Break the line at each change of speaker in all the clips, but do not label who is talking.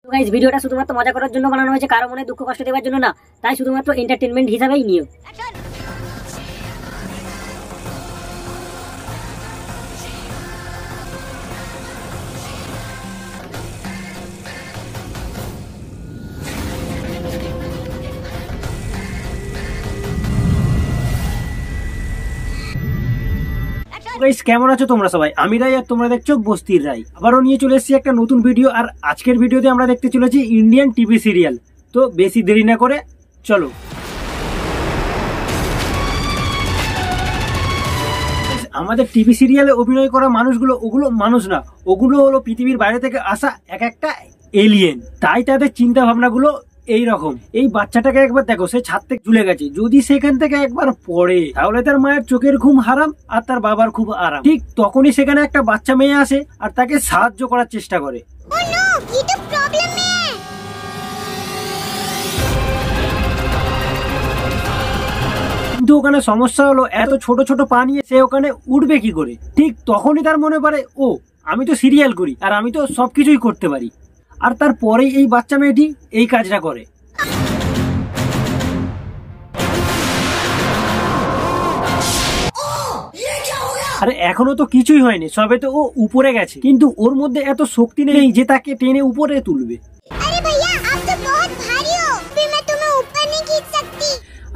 তো গাইস ভিডিওটা শুধুমাত্র মজা করার জন্য বানানো হয়েছে, কারো মনে দুঃখ কষ্ট দেওয়ার জন্য না, তাই শুধুমাত্র এন্টারটেইনমেন্ট হিসাবেই নিও।
গাইস কেমন আছো তোমরা সবাই? আমি রাই আর তোমরা দেখছো বস্তির রাই। আবারও নিয়ে চলে এসেছি একটা নতুন ভিডিও। আর আজকের ভিডিওতে আমরা দেখতে চলেছি ইন্ডিয়ান টিভি সিরিয়াল। তো বেশি দেরি না করে চলো। আমাদের টিভি সিরিয়ালে অভিনয় করা মানুষগুলো ওগুলো মানুষ না, ওগুলো হলো পৃথিবীর বাইরে থেকে আসা এক একটা এলিয়েন। তাই তাদের চিন্তা ভাবনাগুলো এই রকম। এই বাচ্চাটাকে একবার দেখো, সে ছাদ থেকে ঝুলে গেছে, যদি সেখান থেকে একবার পড়ে তাহলে তার মায়ের চোখের ঘুম হারাম আর তার বাবার খুব আরাম। ঠিক তখনই সেখানে একটা বাচ্চা মেয়ে আসে আর তাকে সাহায্য করার চেষ্টা করে। কিন্তু ওখানে সমস্যা হলো, এত ছোট ছোট পা নিয়ে সে ওখানে উঠবে কি করে? ঠিক তখনই তার মনে পড়ে, ও আমি তো সিরিয়াল করি আর আমি তো সবকিছুই করতে পারি। আর তারপরেই এই বাচ্চা মেয়েটি এই কাজটা করে। আরে এখনো তো কিছুই হয়নি, সবে তো ও উপরে গেছে, কিন্তু ওর মধ্যে এত শক্তি নেই যে তাকে টেনে উপরে তুলবে।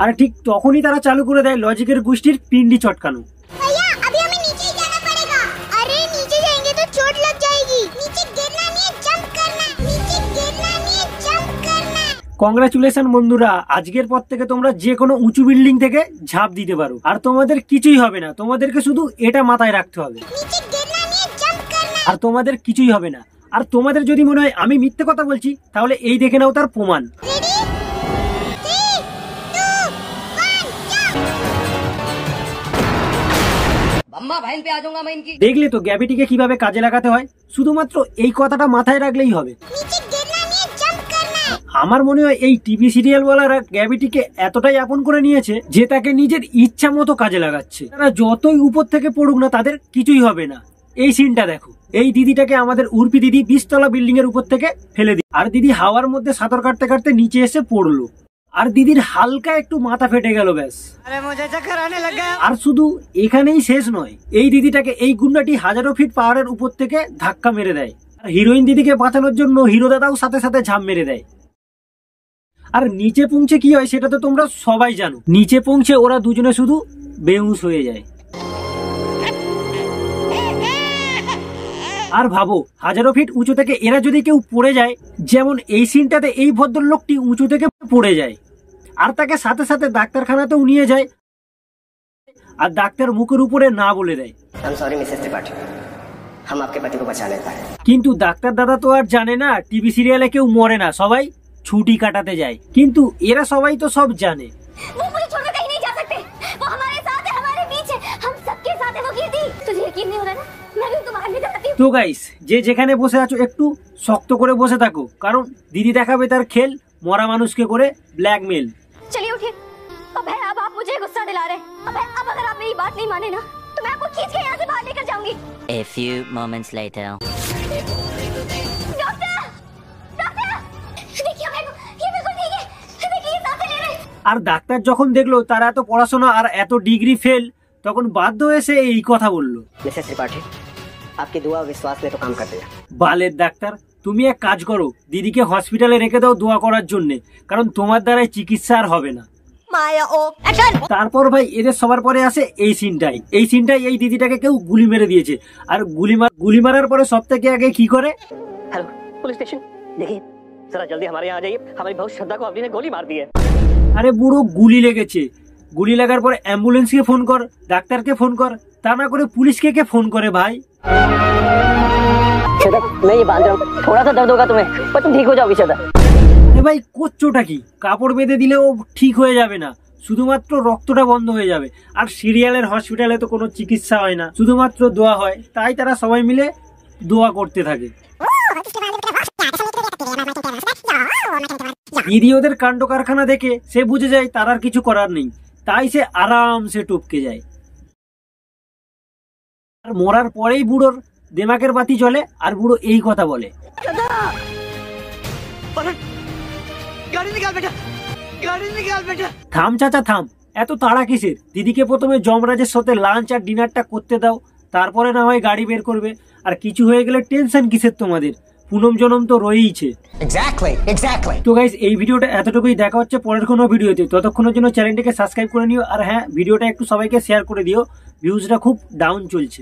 আর ঠিক তখনই তারা চালু করে দেয় লজিকের গোষ্ঠীর পিন্ডি চটকানো। কংগ্রাচুলেশন বন্ধুরা, আজকের পর থেকে তোমরা যে কোনো উঁচু বিল্ডিং থেকে ঝাঁপ দিতে পারো আর তোমাদের কিছুই হবে না। তোমাদেরকে শুধু এটা মাথায় রাখতে হবে আর তোমাদের কিছুই হবে না। আর তোমাদের যদি মনে হয় আমি মিথ্যে কথা বলছি, তাহলে এই দেখে নাও তার প্রমাণ। দেখলে তো গ্র্যাভিটিকে কিভাবে কাজে লাগাতে হয়? শুধুমাত্র এই কথাটা মাথায় রাখলেই হবে। আমার মনে হয় এই টিভি সিরিয়াল ওয়ালারা গ্র্যাভিটিকে এতটাই আপন করে নিয়েছে যে তাকে নিজের ইচ্ছা মতো কাজে লাগাচ্ছে। তারা যতই উপর থেকে পড়ুক না, তাদের কিছুই হবে না। এই সিনটা দেখো, এই দিদিটাকে আমাদের উর্পি দিদি 20 তলা বিল্ডিং এর উপর থেকে ফেলে দিই, আর দিদি হাওয়ার মধ্যে সাঁতার কাটতে কাটতে নিচে এসে পড়লো, আর দিদির হালকা একটু মাথা ফেটে গেল ব্যাস। আর শুধু এখানেই শেষ নয়, এই দিদিটাকে এই গুন্ডাটি হাজারো ফিট পাহাড়ের উপর থেকে ধাক্কা মেরে দেয়। আর হিরোইন দিদিকে বাঁচানোর জন্য হিরো দাদাও সাথে সাথে ঝাঁপ মেরে দেয়। আর নিচে পৌঁছে কি হয় সেটা তো তোমরা সবাই জানো। নিচে পৌঁছে ওরা দুজনে শুধু বেহুশ হয়ে যায়। আর ভাবো, হাজারো ফিট উঁচু থেকে এরা যদি কেউ পড়ে যায়, যেমন এই সিনটাতে এই ভদ্রলোকটি উঁচু থেকে পড়ে যায় আর তাকে সাথে সাথে ডাক্তারখানাতেও নিয়ে যায়, আর ডাক্তার মুখের উপরে না বলে দেয়, কিন্তু ডাক্তার দাদা তো আর জানে না টিভি সিরিয়ালে কেউ মরে না, সবাই ছুটি কাটাতে যায়। কিন্তু এরা সবাই তো সব জানে। তো গাইস, যে যেখানে বসে আছো একটু শক্ত করে বসে থাকো, কারণ দিদি দেখাবে তার খেল মরা মানুষকে করে ব্ল্যাকমেল।
चलिए उठिए। अबे अब आप मुझे गुस्सा दिला रहे हैं। अबे अब अगर आप मेरी बात नहीं माने ना, तो मैं आपको खींच के यहाँ से बाहर लेकर जाऊंगी।
A few moments later.
Doctor, doctor, देखिए मेरे को, ये बिल्कुल ठीक है। देखिए ये सांसें ले रहे हैं।
আর ডাক্তার যখন দেখলো তার এত পড়াশোনা আর এত ডিগ্রি ফেল, তখন বাধ্য হয়ে সে এই কথা বললো।
मिसेस त्रिपाठी, आपकी दुआ विश्वास ने तो काम कर दिया।
বালের ডাক্তার, তুমি এক কাজ করো, দিদিকে হসপিটালে রেখে দাও দোয়া করার জন্য, কারণ তোমার দ্বারাই চিকিৎসা আর হবে না।
माया ओ एक्शन।
তারপর ভাই এদের সবার পরে আসে এই সিনটাই। এই দিদিটাকে কেউ গুলি মেরে দিয়েছে, আর গুলি মারার পরে সব থেকে আগে কি করে,
हेलो पुलिस स्टेशन, देखिए जरा जल्दी हमारे यहाँ आ जाइए, हमारी बहुत श्रद्धा को आपने गोली मार दी है।
আরে বুড়ো গুলি লেগেছে, গুলি লাগার পরে অ্যাম্বুলেন্সকে ফোন কর, ডাক্তারকে ফোন কর, তা না করে পুলিশকে কে ফোন করে ভাই?
मैं ये बांध रहा हूँ, थोड़ा सा दर्द होगा तुम्हें, पर तुम ठीक हो जाओगी सदा।
ভাই করছোটা কি? কাপড় বেঁধে দিলেও ঠিক হয়ে যাবে না, শুধুমাত্র রক্তটা বন্ধ হয়ে যাবে। আর সিরিয়ালের হসপিটালে তো কোনো চিকিৎসা হয় না, শুধুমাত্র দোয়া হয়। তাই তারা সবাই মিলে দোয়া করতে থাকে। দিদি ওদের কাণ্ড কারখানা দেখে সে বুঝে যায় তার আর কিছু করার নেই, তাই সে আরামসে টপকে যায়। আর মরার পরেই বুড়োর দেমাকের বাতি জ্বলে, আর বুড়ো এই কথা বলে,
गाड़ी निकाल बेटा, गाड़ी निकाल बेटा।
থাম চাচা থাম, এত তাড়া কিসের? দিদিকে প্রথমে যমরাজের সাথে লাঞ্চ আর ডিনারটা করতে দাও, তারপরে না হয় গাড়ি বের করবে। আর কিছু হয়ে গেলে টেনশন কিসের তোমাদের? পুনম জনম তো রয়েইছে।
Exactly.
তো গাইস, এই ভিডিওটা এতটুকুই, দেখা হচ্ছে পরের কোনো ভিডিওতে। ততক্ষণের জন্য চ্যানেলটিকে সাবস্ক্রাইব করে নিও, আর হ্যাঁ, ভিডিওটা একটু সবাইকে শেয়ার করে দিও, ভিউজটা খুব ডাউন চলছে।